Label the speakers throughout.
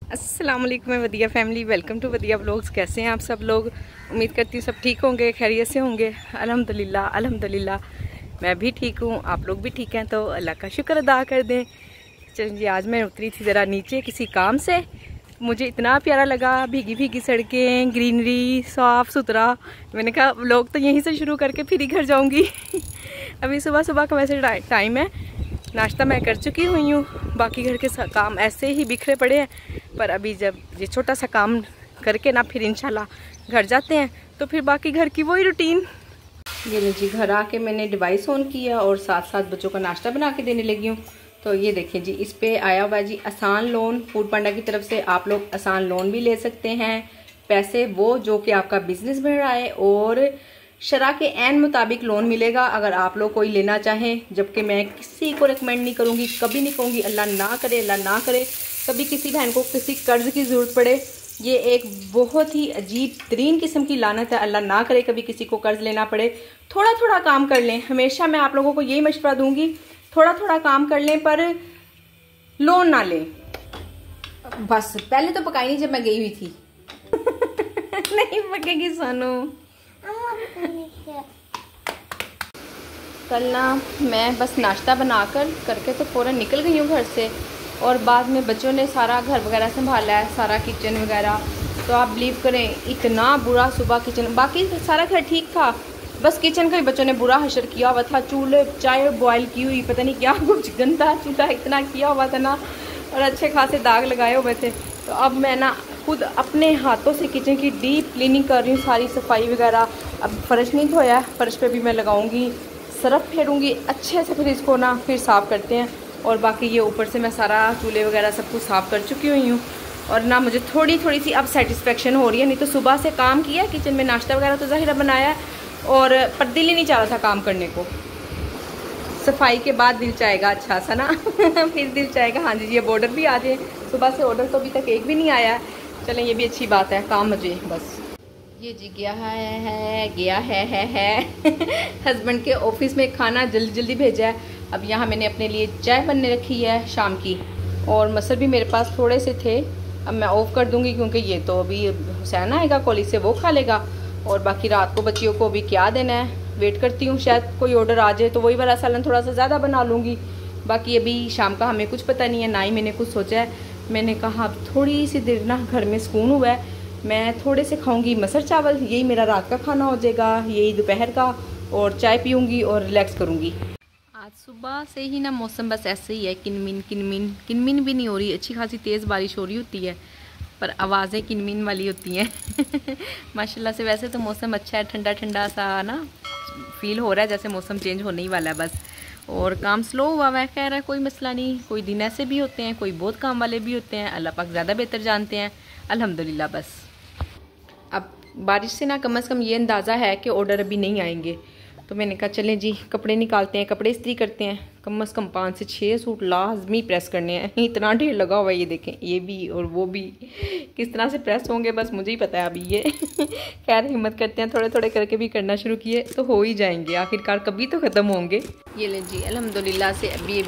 Speaker 1: अस्सलाम वालेकुम वदिया family, welcome to वदिया vlogs. कैसे हैं आप सब लोग? उम्मीद करती हूँ सब ठीक होंगे, खैरियत से होंगे। अल्हम्दुलिल्लाह अल्हम्दुलिल्लाह मैं भी ठीक हूँ, आप लोग भी ठीक हैं तो अल्लाह का शुक्र अदा कर दें। चलिए, आज मैं उतरी थी ज़रा नीचे किसी काम से, मुझे इतना प्यारा लगा, भीगी भीगी सड़कें, ग्रीनरी, साफ़ सुथरा। मैंने कहा व्लॉग तो यहीं से शुरू करके फिर ही घर जाऊँगी। अभी सुबह सुबह का वैसे टाइम है, नाश्ता मैं कर चुकी हुई हूँ, बाकी घर के काम ऐसे ही बिखरे पड़े हैं। पर अभी जब ये छोटा सा काम करके ना फिर इंशाल्लाह घर जाते हैं तो फिर बाकी घर की वही रूटीन। ये लीजिए, घर आके मैंने डिवाइस ऑन किया और साथ साथ बच्चों का नाश्ता बना के देने लगी हूँ। तो ये देखिए जी, इस पे आया हुआ जी आसान लोन, फूड पांडा की तरफ से। आप लोग आसान लोन भी ले सकते हैं, पैसे वो जो कि आपका बिजनेस बढ़ रहा है, और शरा के एन मुताबिक लोन मिलेगा अगर आप लोग कोई लेना चाहें। जबकि मैं किसी को रिकमेंड नहीं करूँगी, कभी नहीं कहूँगी, अल्लाह ना करे, अल्लाह ना करे कभी किसी बहन को किसी कर्ज की ज़रूरत पड़े। ये एक बहुत ही अजीब तरीन किस्म की लानत है, अल्लाह ना करे कभी किसी को कर्ज लेना पड़े। थोड़ा थोड़ा काम कर लें, हमेशा मैं आप लोगों को यही मशवरा दूंगी, थोड़ा थोड़ा काम कर लें पर लोन ना लें। बस पहले तो पकाई नहीं जब मैं गई हुई थी। नहीं पकेगी सोनू। कल ना मैं बस नाश्ता बनाकर करके तो फ़ौरन निकल गई हूँ घर से, और बाद में बच्चों ने सारा घर वगैरह संभाला है, सारा किचन वगैरह। तो आप बिलीव करें, इतना बुरा सुबह किचन, बाकी सारा घर ठीक था, बस किचन का ही बच्चों ने बुरा हशर किया हुआ था। चूल्हे चाय बॉयल की हुई, पता नहीं क्या कुछ गंदा चूल्हा इतना किया हुआ था ना, और अच्छे खासे दाग लगाए हुए थे। तो अब मैं ना खुद अपने हाथों से किचन की डीप क्लीनिंग कर रही हूँ, सारी सफाई वगैरह। अब फर्श नहीं धोया, फर्श पे भी मैं लगाऊंगी, सरफ फेरूंगी अच्छे से, फिर इसको ना फिर साफ़ करते हैं। और बाकी ये ऊपर से मैं सारा चूल्हे वगैरह सब कुछ साफ़ कर चुकी हुई हूँ, और ना मुझे थोड़ी थोड़ी सी अब सेटिस्फेक्शन हो रही है। नहीं तो सुबह से काम किया, किचन में नाश्ता वगैरह तो ज़ाहिर बनाया, और पर दिल ही नहीं चाह रहा था काम करने को। सफाई के बाद दिल चाहेगा अच्छा सा ना। फिर दिल चाहेगा हाँ जी ये बॉर्डर भी आ जाए। सुबह से ऑर्डर तो अभी तक एक भी नहीं आया है, चलें ये भी अच्छी बात है, काम मुझे बस। ये जी गया है हस्बैंड के ऑफिस में खाना जल्दी जल्दी भेजा है। अब यहाँ मैंने अपने लिए चाय बनने रखी है शाम की, और मसर भी मेरे पास थोड़े से थे, अब मैं ऑफ़ कर दूँगी क्योंकि ये तो अभी हुसैन आएगा कॉलेज से, वो खा लेगा। और बाकी रात को बच्चियों को अभी क्या देना है, वेट करती हूँ, शायद कोई ऑर्डर आ जाए तो वही वाला सालन थोड़ा सा ज़्यादा बना लूँगी। बाकी अभी शाम का हमें कुछ पता नहीं है, ना ही मैंने कुछ सोचा है। मैंने कहा अब थोड़ी सी देर ना घर में सुकून हुआ है, मैं थोड़े से खाऊंगी मसर चावल, यही मेरा रात का खाना हो जाएगा, यही दोपहर का, और चाय पीऊँगी और रिलैक्स करूँगी। आज सुबह से ही ना मौसम बस ऐसे ही है, किनमिन किनमिन किनमिन भी नहीं हो रही, अच्छी खासी तेज़ बारिश हो रही होती है पर आवाज़ें किनमिन वाली होती हैं। माशाल्लाह से वैसे तो मौसम अच्छा है, ठंडा ठंडा सा ना फील हो रहा है, जैसे मौसम चेंज होने ही वाला है बस। और काम स्लो हुआ है, खैर है कोई मसला नहीं, कोई दिन ऐसे भी होते हैं, कोई बहुत काम वाले भी होते हैं, अल्लाह पाक ज़्यादा बेहतर जानते हैं, अल्हम्दुलिल्लाह। बस अब बारिश से ना कम से कम ये अंदाज़ा है कि ऑर्डर अभी नहीं आएंगे, तो मैंने कहा चलें जी कपड़े निकालते हैं, कपड़े इस्त्री करते हैं। कम से कम 5 से 6 सूट लाजमी प्रेस करने हैं, इतना ढेर लगा हुआ है, ये देखें, ये भी और वो भी, किस तरह से प्रेस होंगे बस मुझे ही पता है अभी ये। खैर हिम्मत करते हैं, थोड़े थोड़े करके भी करना शुरू किए तो हो ही जाएंगे, आखिरकार कभी तो ख़त्म होंगे। ये ले जी, अल्हम्दुलिल्लाह से अभी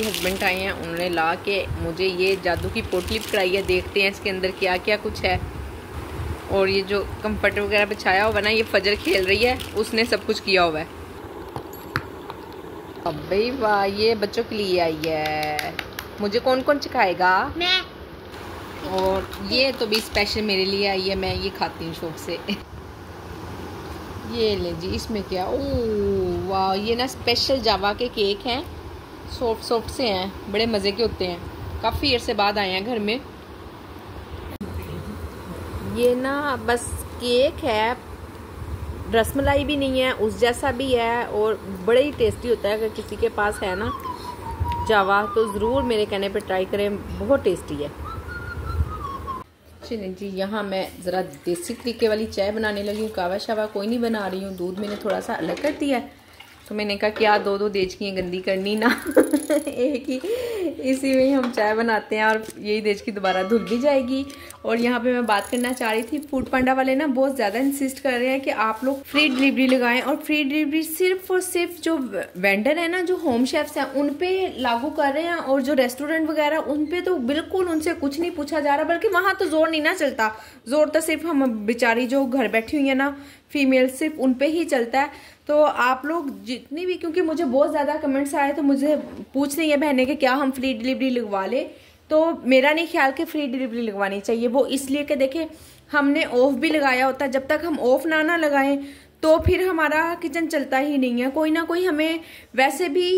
Speaker 1: हस्बैंड आए हैं, उन्होंने ला के मुझे ये जादू की पोटली पकड़ाई है, देखते हैं इसके अंदर क्या क्या कुछ है। और ये जो कंफर्टर वगैरह बिछाया हुआ ना, ये फजर खेल रही है, उसने सब कुछ किया हुआ है। अब भाई वाह, ये बच्चों के लिए आई है, मुझे कौन कौन सिखाएगा? मैं। और ये तो भी स्पेशल मेरे लिए आई है, मैं ये खाती हूँ शौक से। ये ले जी, इसमें क्या, ओह वाह, ये ना स्पेशल जावा के केक हैं, सॉफ्ट सॉफ्ट से हैं, बड़े मज़े के होते हैं, काफ़ी अरसे बाद आए हैं घर में। ये ना बस केक है, रसमलाई भी नहीं है, उस जैसा भी है, और बड़े ही टेस्टी होता है। अगर किसी के पास है ना जावा तो ज़रूर मेरे कहने पे ट्राई करें, बहुत टेस्टी है। चलिए जी, यहाँ मैं ज़रा देसी तरीके वाली चाय बनाने लगी हूँ, कावा शावा कोई नहीं बना रही हूँ, दूध मैंने थोड़ा सा अलग कर दिया है। तो मैंने कहा क्या दो देचकियाँ गंदी करनी ना। इसी में ही हम चाय बनाते हैं और यही देश की दोबारा धुल भी जाएगी। और यहाँ पे मैं बात करना चाह रही थी, फूड पांडा वाले ना बहुत ज़्यादा इंसिस्ट कर रहे हैं कि आप लोग फ्री डिलीवरी लगाएं, और फ्री डिलीवरी सिर्फ और सिर्फ जो वेंडर है ना, जो होम शेफ्स हैं, उन पे लागू कर रहे हैं, और जो रेस्टोरेंट वगैरह उन पे तो बिल्कुल उनसे कुछ नहीं पूछा जा रहा। बल्कि वहाँ तो जोर नहीं ना चलता, जोर तो सिर्फ हम बेचारी जो घर बैठी हुई है ना फीमेल, सिर्फ उन पे ही चलता है। तो आप लोग जितनी भी, क्योंकि मुझे बहुत ज़्यादा कमेंट्स आए तो मुझे पूछ रही है बहनें कि क्या हम फ्री डिलीवरी लगवा ले। तो मेरा नहीं ख्याल कि फ्री डिलीवरी लगवानी चाहिए। वो इसलिए कि देखें, हमने ऑफ भी लगाया होता है, जब तक हम ऑफ ना लगाएं तो फिर हमारा किचन चलता ही नहीं है। कोई ना कोई हमें वैसे भी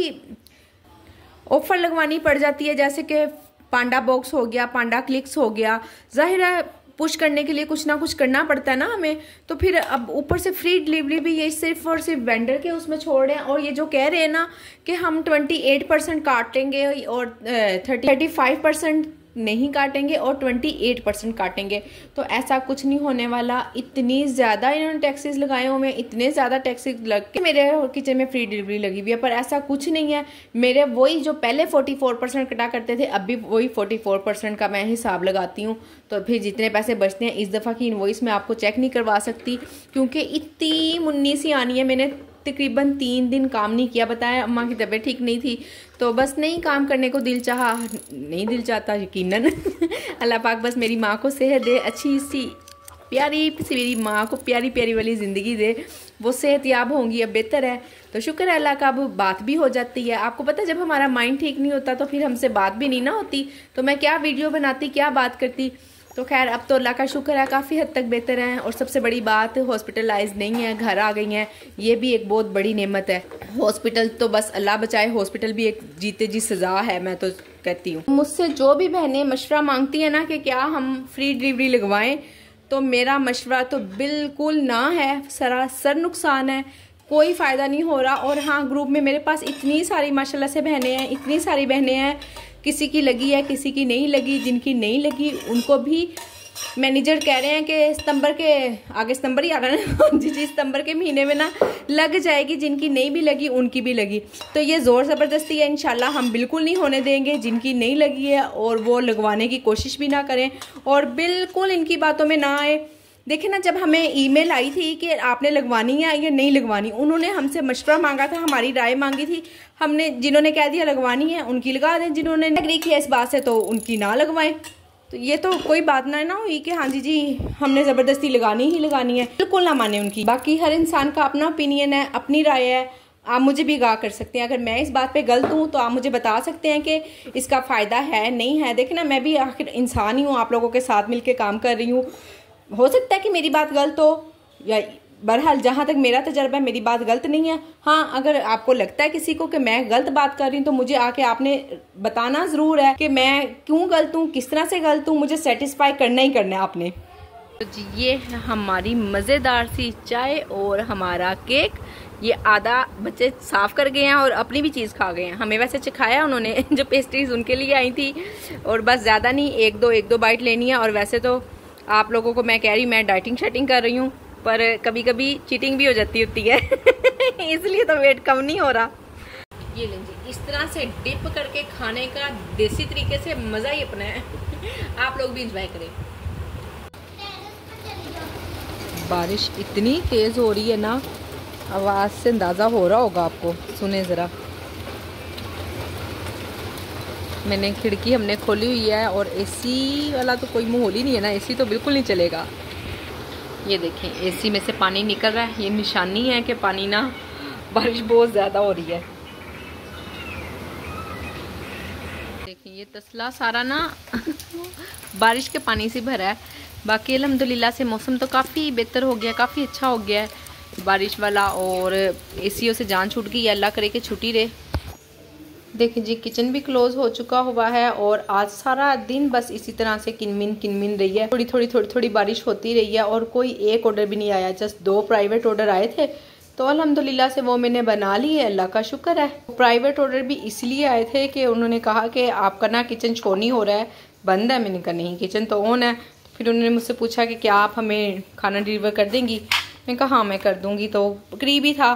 Speaker 1: ऑफर लगवानी पड़ जाती है, जैसे कि पांडा बॉक्स हो गया, पांडा क्लिक्स हो गया। जाहिर है पुश करने के लिए कुछ ना कुछ करना पड़ता है ना हमें। तो फिर अब ऊपर से फ्री डिलीवरी भी ये सिर्फ और सिर्फ वेंडर के उसमें छोड़ रहे हैं। और ये जो कह रहे हैं ना कि हम 28% काटेंगे और 35% नहीं काटेंगे और 28% काटेंगे, तो ऐसा कुछ नहीं होने वाला। इतनी ज़्यादा इन्होंने टैक्सेस लगाए हुए हैं, इतने ज़्यादा टैक्सेस लग के मेरे किचन में फ्री डिलीवरी लगी हुई है, पर ऐसा कुछ नहीं है। मेरे वही जो पहले 44% कटा करते थे, अब भी वही 44% का मैं हिसाब लगाती हूँ। तो फिर जितने पैसे बचते हैं, इस दफ़ा की इनवॉइस मैं आपको चेक नहीं करवा सकती क्योंकि इतनी मुन्नी सी आनी है। मैंने तकरीबन 3 दिन काम नहीं किया, बताया अम्मा की तबीयत ठीक नहीं थी, तो बस नहीं काम करने को दिल चाहा, नहीं दिल चाहता यकीनन। अल्लाह पाक बस मेरी माँ को सेहत दे, अच्छी सी प्यारी सी मेरी माँ को प्यारी प्यारी वाली ज़िंदगी दे। वो सेहतयाब होंगी, अब बेहतर है, तो शुक्र है अल्लाह का। अब बात भी हो जाती है। आपको पता है जब हमारा माइंड ठीक नहीं होता तो फिर हमसे बात भी नहीं ना होती, तो मैं क्या वीडियो बनाती, क्या बात करती। तो खैर अब तो अल्लाह का शुक्र है, काफ़ी हद तक बेहतर है। और सबसे बड़ी बात, हॉस्पिटलाइज नहीं है, घर आ गई हैं, ये भी एक बहुत बड़ी नेमत है। हॉस्पिटल तो बस अल्लाह बचाए, हॉस्पिटल भी एक जीते जी सज़ा है, मैं तो कहती हूँ। मुझसे जो भी बहनें मशवरा मांगती हैं ना कि क्या हम फ्री डिलीवरी लगवाएं, तो मेरा मशवरा तो बिल्कुल ना है, सरासर नुकसान है, कोई फ़ायदा नहीं हो रहा। और हाँ, ग्रुप में मेरे पास इतनी सारी माशाल्लाह से बहनें हैं, इतनी सारी बहनें हैं, किसी की लगी है, किसी की नहीं लगी। जिनकी नहीं लगी उनको भी मैनेजर कह रहे हैं कि सितंबर के आगे, सितंबर ही आ रहा है जी, सितंबर के महीने में ना लग जाएगी। जिनकी नहीं भी लगी उनकी भी लगी। तो ये ज़ोर ज़बरदस्ती है, इंशाल्लाह हम बिल्कुल नहीं होने देंगे। जिनकी नहीं लगी है और वो लगवाने की कोशिश भी ना करें और बिल्कुल इनकी बातों में ना आए। देखिए ना, जब हमें ईमेल आई थी कि आपने लगवानी है या नहीं लगवानी, उन्होंने हमसे मशवरा मांगा था, हमारी राय मांगी थी। हमने जिन्होंने कह दिया लगवानी है उनकी लगा दें, जिन्होंने एग्री किया इस बात से तो उनकी ना लगवाएं। तो ये तो कोई बात ना हुई कि हाँ जी हमने ज़बरदस्ती लगानी ही लगानी है, बिल्कुल ना माने उनकी। बाकी हर इंसान का अपना ओपिनियन है, अपनी राय है, आप मुझे भी आगाह कर सकते हैं। अगर मैं इस बात पे गलत हूँ तो आप मुझे बता सकते हैं कि इसका फ़ायदा है नहीं है। देखिए ना, मैं भी आखिर इंसान ही हूँ, आप लोगों के साथ मिल के काम कर रही हूँ। हो सकता है कि मेरी बात गलत हो, या बहरहाल जहाँ तक मेरा तजर्बा है मेरी बात गलत नहीं है। हाँ, अगर आपको लगता है किसी को कि मैं गलत बात कर रही हूँ तो मुझे आके आपने बताना ज़रूर है कि मैं क्यों गलत हूँ, किस तरह से गलत हूँ। मुझे सेटिस्फाई करना ही करना है आपने। तो जी ये है हमारी मज़ेदार सी चाय और हमारा केक। ये आधा बच्चे साफ़ कर गए हैं और अपनी भी चीज़ खा गए हैं। हमें वैसे चखाया उन्होंने, जो पेस्ट्रीज उनके लिए आई थी, और बस ज़्यादा नहीं, एक दो बाइट लेनी है। और वैसे तो आप लोगों को मैं कह रही, मैं डाइटिंग शाइटिंग कर रही हूँ, पर कभी कभी चीटिंग भी हो जाती होती है इसलिए तो वेट कम नहीं हो रहा। ये लीजिए, इस तरह से डिप करके खाने का देसी तरीके से मज़ा ही अपना है आप लोग भी इंजॉय करें। बारिश इतनी तेज़ हो रही है ना, आवाज़ से अंदाज़ा हो रहा होगा आपको। सुने ज़रा, मैंने खिड़की हमने खोली हुई है और एसी वाला तो कोई माहौल ही नहीं है ना, एसी तो बिल्कुल नहीं चलेगा। ये देखें, एसी में से पानी निकल रहा है, ये निशानी है कि पानी ना, बारिश बहुत ज़्यादा हो रही है। देखें ये तसला सारा ना बारिश के पानी से भरा है। बाकी अल्हम्दुलिल्लाह से मौसम तो काफ़ी बेहतर हो गया, काफ़ी अच्छा हो गया है बारिश वाला, और एसीओ से जान छूट गई, अल्लाह करे कि छुट्टी रहे। देखिए जी, किचन भी क्लोज हो चुका हुआ है और आज सारा दिन बस इसी तरह से किनमिन रही है। थोड़ी बारिश होती रही है और कोई एक ऑर्डर भी नहीं आया, जस्ट 2 प्राइवेट ऑर्डर आए थे, तो अल्हम्दुलिल्लाह से वो मैंने बना ली है, अल्लाह का शुक्र है। प्राइवेट ऑर्डर भी इसलिए आए थे कि उन्होंने कहा कि आपका ना किचन शो नहीं हो रहा है, बंद है। मैंने कहा नहीं, किचन तो ऑन है। फिर उन्होंने मुझसे पूछा कि क्या आप हमें खाना डिलीवर कर देंगी, मैंने कहा हाँ मैं कर दूँगी, तो करीब ही था।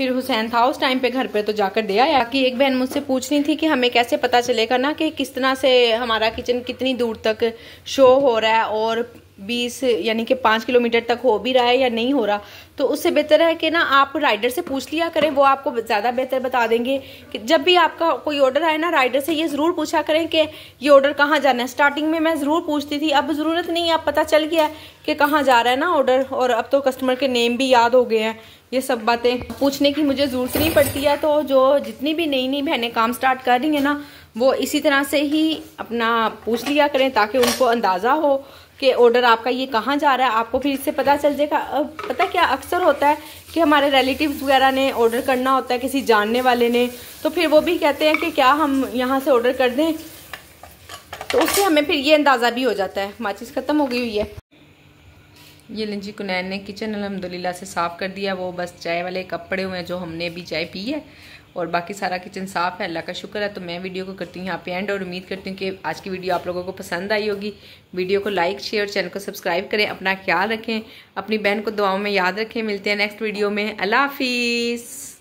Speaker 1: फिर हुसैन था उस टाइम पे घर पे, तो जाकर दे आया। कि एक बहन मुझसे पूछ रही थी कि हमें कैसे पता चलेगा ना कि किस तरह से हमारा किचन कितनी दूर तक शो हो रहा है और 20 यानी कि 5 किलोमीटर तक हो भी रहा है या नहीं हो रहा। तो उससे बेहतर है कि ना आप राइडर से पूछ लिया करें, वो आपको ज़्यादा बेहतर बता देंगे। कि जब भी आपका कोई ऑर्डर आए ना, राइडर से ये ज़रूर पूछा करें कि ये ऑर्डर कहाँ जाना है। स्टार्टिंग में मैं ज़रूर पूछती थी, अब ज़रूरत नहीं है, अब पता चल गया है कि कहाँ जा रहा है ना ऑर्डर, और अब तो कस्टमर के नेम भी याद हो गए हैं। ये सब बातें पूछने की मुझे ज़रूरत नहीं पड़ती है। तो जो जितनी भी नई नई बहनें काम स्टार्ट कर रही हैं ना, वो इसी तरह से ही अपना पूछ लिया करें ताकि उनको अंदाज़ा हो कि ऑर्डर आपका ये कहाँ जा रहा है। आपको फिर इससे पता चल जाएगा। अब पता क्या अक्सर होता है कि हमारे रिलेटिव्स वगैरह ने ऑर्डर करना होता है, किसी जानने वाले ने, तो फिर वो भी कहते हैं कि क्या हम यहाँ से ऑर्डर कर दें, तो उससे हमें फिर ये अंदाज़ा भी हो जाता है। माचिस ख़त्म हो गई हुई है। ये लंजी कुनैन ने किचन अल्हम्दुलिल्लाह से साफ़ कर दिया। वो बस चाय वाले कप पड़े हुए हैं जो हमने अभी चाय पी है, और बाकी सारा किचन साफ़ है, अल्लाह का शुक्र है। तो मैं वीडियो को करती हूँ यहाँ पे एंड, और उम्मीद करती हूँ कि आज की वीडियो आप लोगों को पसंद आई होगी। वीडियो को लाइक शेयर, चैनल को सब्सक्राइब करें, अपना ख्याल रखें, अपनी बहन को दुआओं में याद रखें। मिलते हैं नेक्स्ट वीडियो में। अल्लाह हाफिज़।